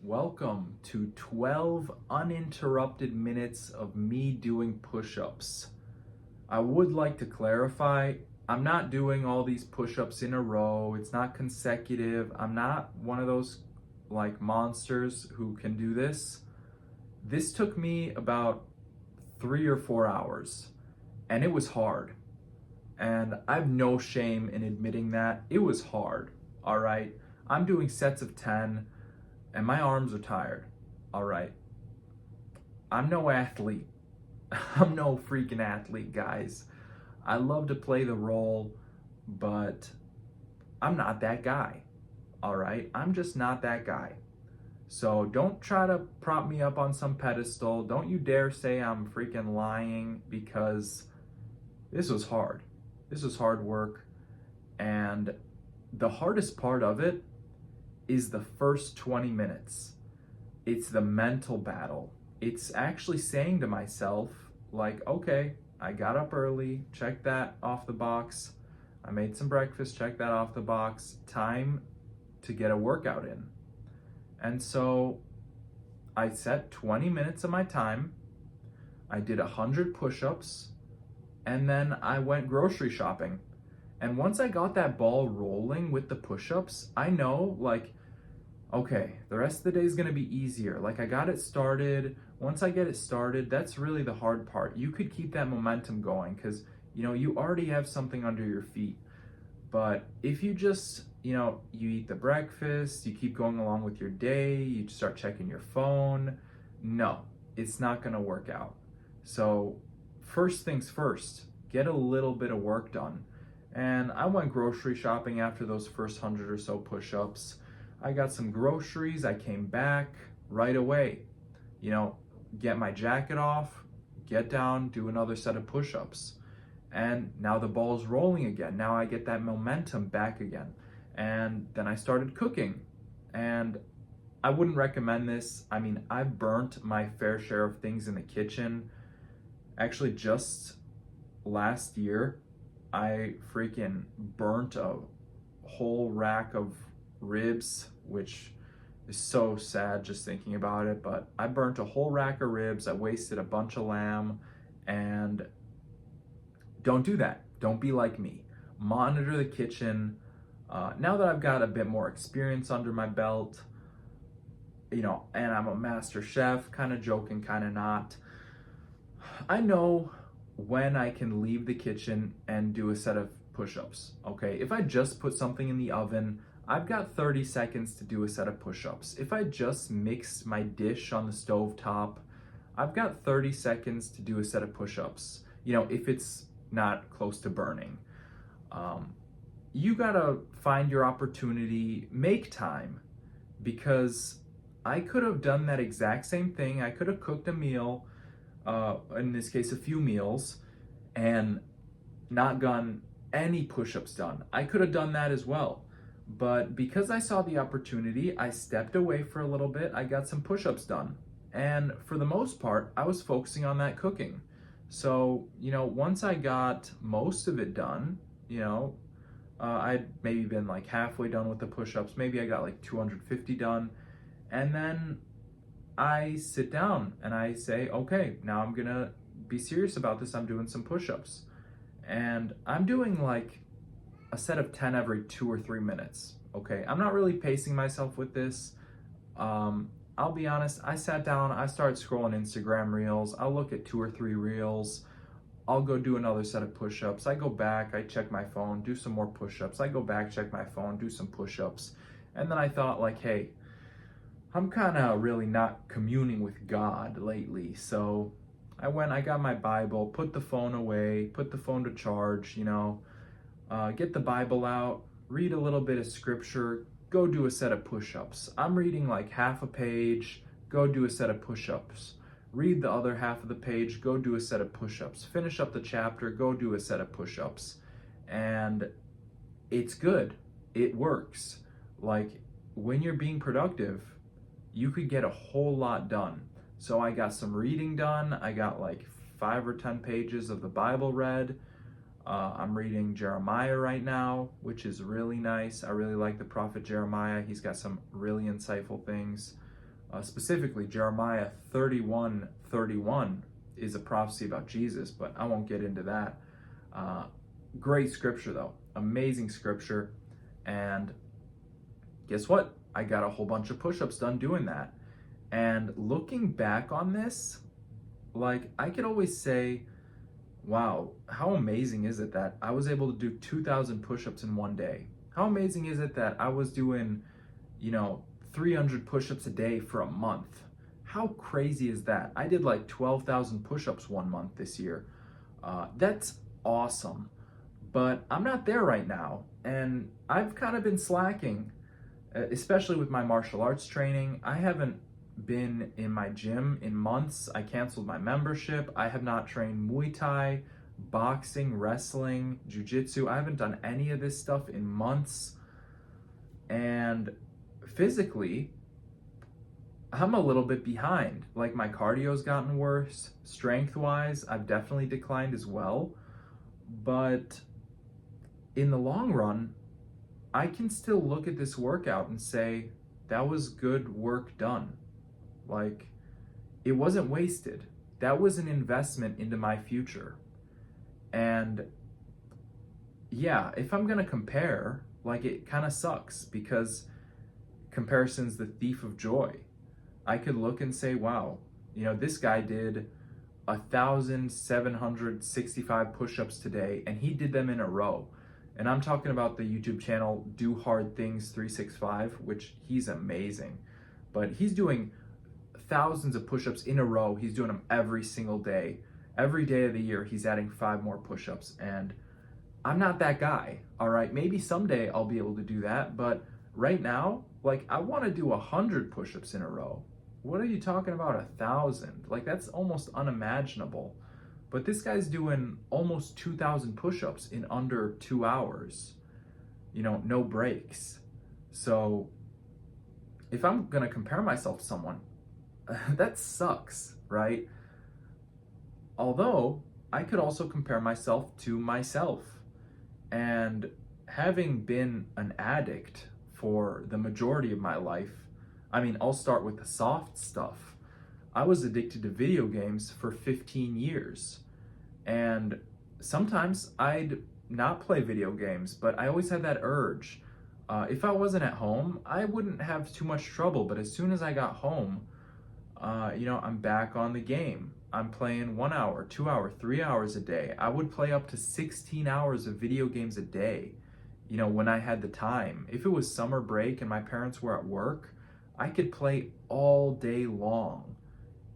Welcome to 12 uninterrupted minutes of me doing push-ups. I would like to clarify, I'm not doing all these push-ups in a row. It's not consecutive. I'm not one of those like monsters who can do this. This took me about 3 or 4 hours and it was hard. And I have no shame in admitting that it was hard. All right. I'm doing sets of 10 and my arms are tired. All right. I'm no athlete. I'm no freaking athlete, guys. I love to play the role, but I'm not that guy. All right. I'm just not that guy. So don't try to prop me up on some pedestal. Don't you dare say I'm freaking lying, because this was hard. This was hard work. And the hardest part of it is the first 20 minutes. It's the mental battle. It's actually saying to myself, like, okay, I got up early, check that off the box. I made some breakfast, check that off the box. Time to get a workout in. And so I set 20 minutes of my time. I did 100 push-ups, and then I went grocery shopping. And once I got that ball rolling with the push-ups, I know, like, okay, the rest of the day is going to be easier. Like, I got it started. Once I get it started, that's really the hard part. You could keep that momentum going because, you already have something under your feet. But if you just, you eat the breakfast, you keep going along with your day, you start checking your phone, no, it's not going to work out. So first things first, get a little bit of work done. And I went grocery shopping after those first 100 or so push-ups. I got some groceries, I came back right away. Get my jacket off, get down, do another set of push-ups. And now the ball's rolling again. Now I get that momentum back again. And then I started cooking. And I wouldn't recommend this. I mean, I've burnt my fair share of things in the kitchen. Actually, just last year, I freaking burnt a whole rack of ribs, which is so sad just thinking about it. But I burnt a whole rack of ribs. I wasted a bunch of lamb. And don't do that. Don't be like me. Monitor the kitchen. Now that I've got a bit more experience under my belt, and I'm a master chef, kind of joking, kind of not, I know when I can leave the kitchen and do a set of push-ups, okay? If I just put something in the oven, I've got 30 seconds to do a set of push-ups. If I just mix my dish on the stove top, I've got 30 seconds to do a set of push-ups, if it's not close to burning. You gotta find your opportunity, make time, because I could have done that exact same thing. I could have cooked a meal, in this case, a few meals, and not gotten any push-ups done. I could have done that as well. But because I saw the opportunity, I stepped away for a little bit. I got some push-ups done. And for the most part, I was focusing on that cooking. So, once I got most of it done, I'd maybe been like halfway done with the push-ups. Maybe I got like 250 done. And then I sit down and I say, okay, now I'm gonna be serious about this. I'm doing some push-ups. And I'm doing like a set of 10 every 2 or 3 minutes, okay? I'm not really pacing myself with this. I'll be honest, I sat down, I started scrolling Instagram reels. I'll look at 2 or 3 reels. I'll go do another set of push-ups. I go back, I check my phone, do some more push-ups. I go back, check my phone, do some push-ups. And then I thought, like, hey, I'm kind of really not communing with God lately. So I got my Bible, put the phone away, put the phone to charge, get the Bible out, read a little bit of scripture, go do a set of push-ups. I'm reading like half a page, go do a set of push-ups. Read the other half of the page, go do a set of push-ups. Finish up the chapter, go do a set of push-ups. And it's good. It works. Like, when you're being productive, you could get a whole lot done. So I got some reading done. I got like 5 or 10 pages of the Bible read. I'm reading Jeremiah right now, which is really nice. I really like the prophet Jeremiah. He's got some really insightful things. Specifically, Jeremiah 31:31 is a prophecy about Jesus, but I won't get into that. Great scripture, though. Amazing scripture. And guess what? I got a whole bunch of push-ups done doing that. And looking back on this, like, I could always say, wow, how amazing is it that I was able to do 2,000 push-ups in one day? How amazing is it that I was doing, 300 push-ups a day for a month? How crazy is that? I did like 12,000 push-ups one month this year. That's awesome. But I'm not there right now. And I've kind of been slacking, especially with my martial arts training. I haven't been in my gym in months. I canceled my membership. I have not trained Muay Thai, boxing, wrestling, jiu-jitsu. I haven't done any of this stuff in months. And physically, I'm a little bit behind. Like, my cardio's gotten worse. Strength-wise, I've definitely declined as well. But in the long run, I can still look at this workout and say, that was good work done. Like, it wasn't wasted. That was an investment into my future. And yeah, if I'm gonna compare, like, it kind of sucks because comparison's the thief of joy. I could look and say, wow, this guy did 1,765 push-ups today, and he did them in a row. And I'm talking about the YouTube channel Do Hard Things 365, which he's amazing. But he's doing thousands of push-ups in a row. He's doing them every single day. Every day of the year, he's adding 5 more push-ups. And I'm not that guy, all right? Maybe someday I'll be able to do that. But right now, like, I want to do 100 push-ups in a row. What are you talking about, 1,000? Like, that's almost unimaginable. But this guy's doing almost 2,000 push-ups in under 2 hours, no breaks. So if I'm gonna compare myself to someone, that sucks, right? Although I could also compare myself to myself. And having been an addict for the majority of my life, I'll start with the soft stuff. I was addicted to video games for 15 years. And sometimes I'd not play video games, but I always had that urge. If I wasn't at home, I wouldn't have too much trouble. But as soon as I got home, I'm back on the game. I'm playing 1 hour, 2 hour, 3 hours a day. I would play up to 16 hours of video games a day, when I had the time. If it was summer break and my parents were at work, I could play all day long.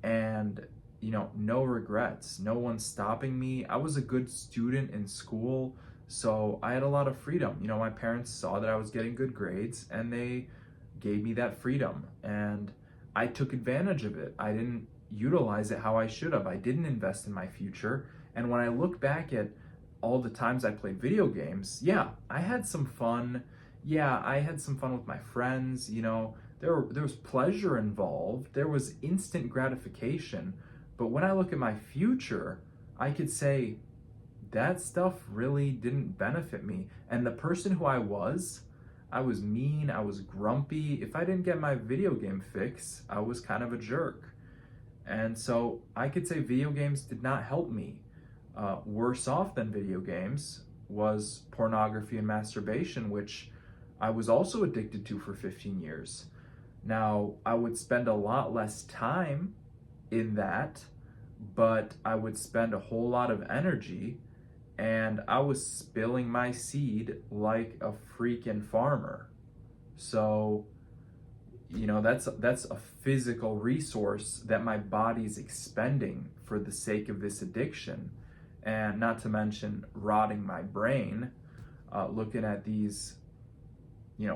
And, no regrets, no one stopping me. I was a good student in school, so I had a lot of freedom. My parents saw that I was getting good grades and they gave me that freedom. And I took advantage of it. I didn't utilize it how I should have. I didn't invest in my future. And when I look back at all the times I played video games, yeah, I had some fun. Yeah, I had some fun with my friends. There was pleasure involved. There was instant gratification. But when I look at my future, I could say that stuff really didn't benefit me. And the person who I was mean, I was grumpy. If I didn't get my video game fix, I was kind of a jerk. And so I could say video games did not help me. Worse off than video games was pornography and masturbation, which I was also addicted to for 15 years. Now, I would spend a lot less time in that, but I would spend a whole lot of energy, and I was spilling my seed like a freaking farmer. So, that's a physical resource that my body's expending for the sake of this addiction. And not to mention rotting my brain, looking at these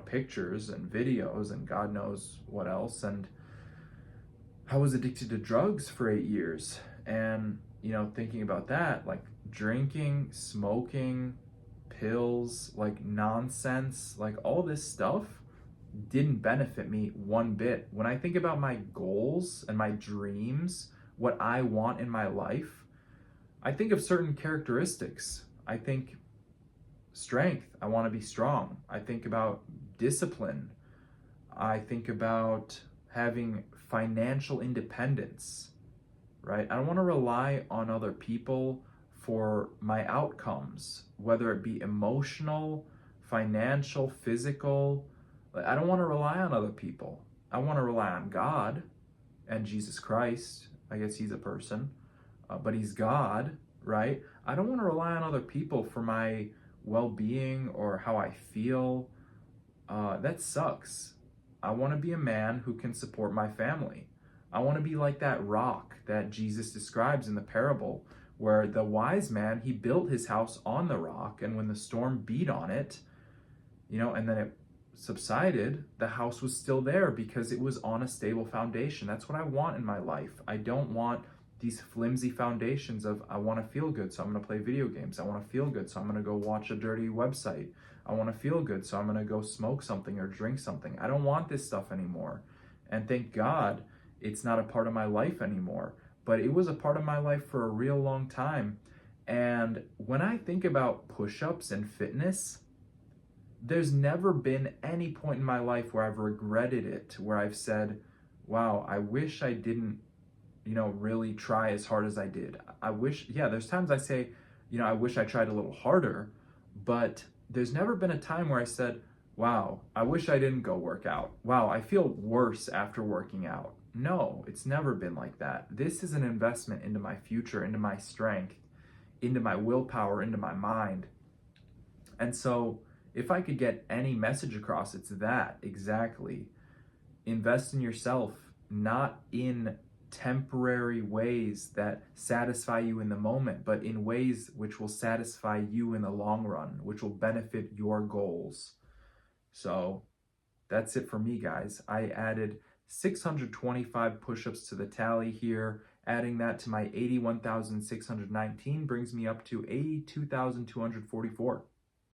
pictures and videos and God knows what else. And I was addicted to drugs for 8 years. And, thinking about that, like drinking, smoking, pills, like nonsense, like all this stuff didn't benefit me one bit. When I think about my goals and my dreams, what I want in my life, I think of certain characteristics. I think strength, I want to be strong. I think about discipline. I think about having financial independence, right? I don't want to rely on other people for my outcomes, whether it be emotional, financial, physical. I don't want to rely on other people. I want to rely on God and Jesus Christ. I guess he's a person, but he's God, right? I don't want to rely on other people for my well-being or how I feel. That sucks. I want to be a man who can support my family. I want to be like that rock that Jesus describes in the parable, where the wise man, he built his house on the rock, and when the storm beat on it, and then it subsided, the house was still there because it was on a stable foundation. That's what I want in my life. I don't want these flimsy foundations of, I want to feel good, so I'm going to play video games. I want to feel good, so I'm going to go watch a dirty website. I want to feel good, so I'm going to go smoke something or drink something. I don't want this stuff anymore. And thank God it's not a part of my life anymore. But it was a part of my life for a real long time. And when I think about push-ups and fitness, there's never been any point in my life where I've regretted it, where I've said, wow, I wish I didn't, really try as hard as I did. I wish, there's times I say, I wish I tried a little harder, but there's never been a time where I said, wow, I wish I didn't go work out. Wow, I feel worse after working out. No, it's never been like that. This is an investment into my future, into my strength, into my willpower, into my mind. And so if I could get any message across, it's that exactly. Invest in yourself, not in temporary ways that satisfy you in the moment, but in ways which will satisfy you in the long run, which will benefit your goals. So that's it for me, guys. I added 625 push-ups to the tally here. Adding that to my 81,619 brings me up to 82,244.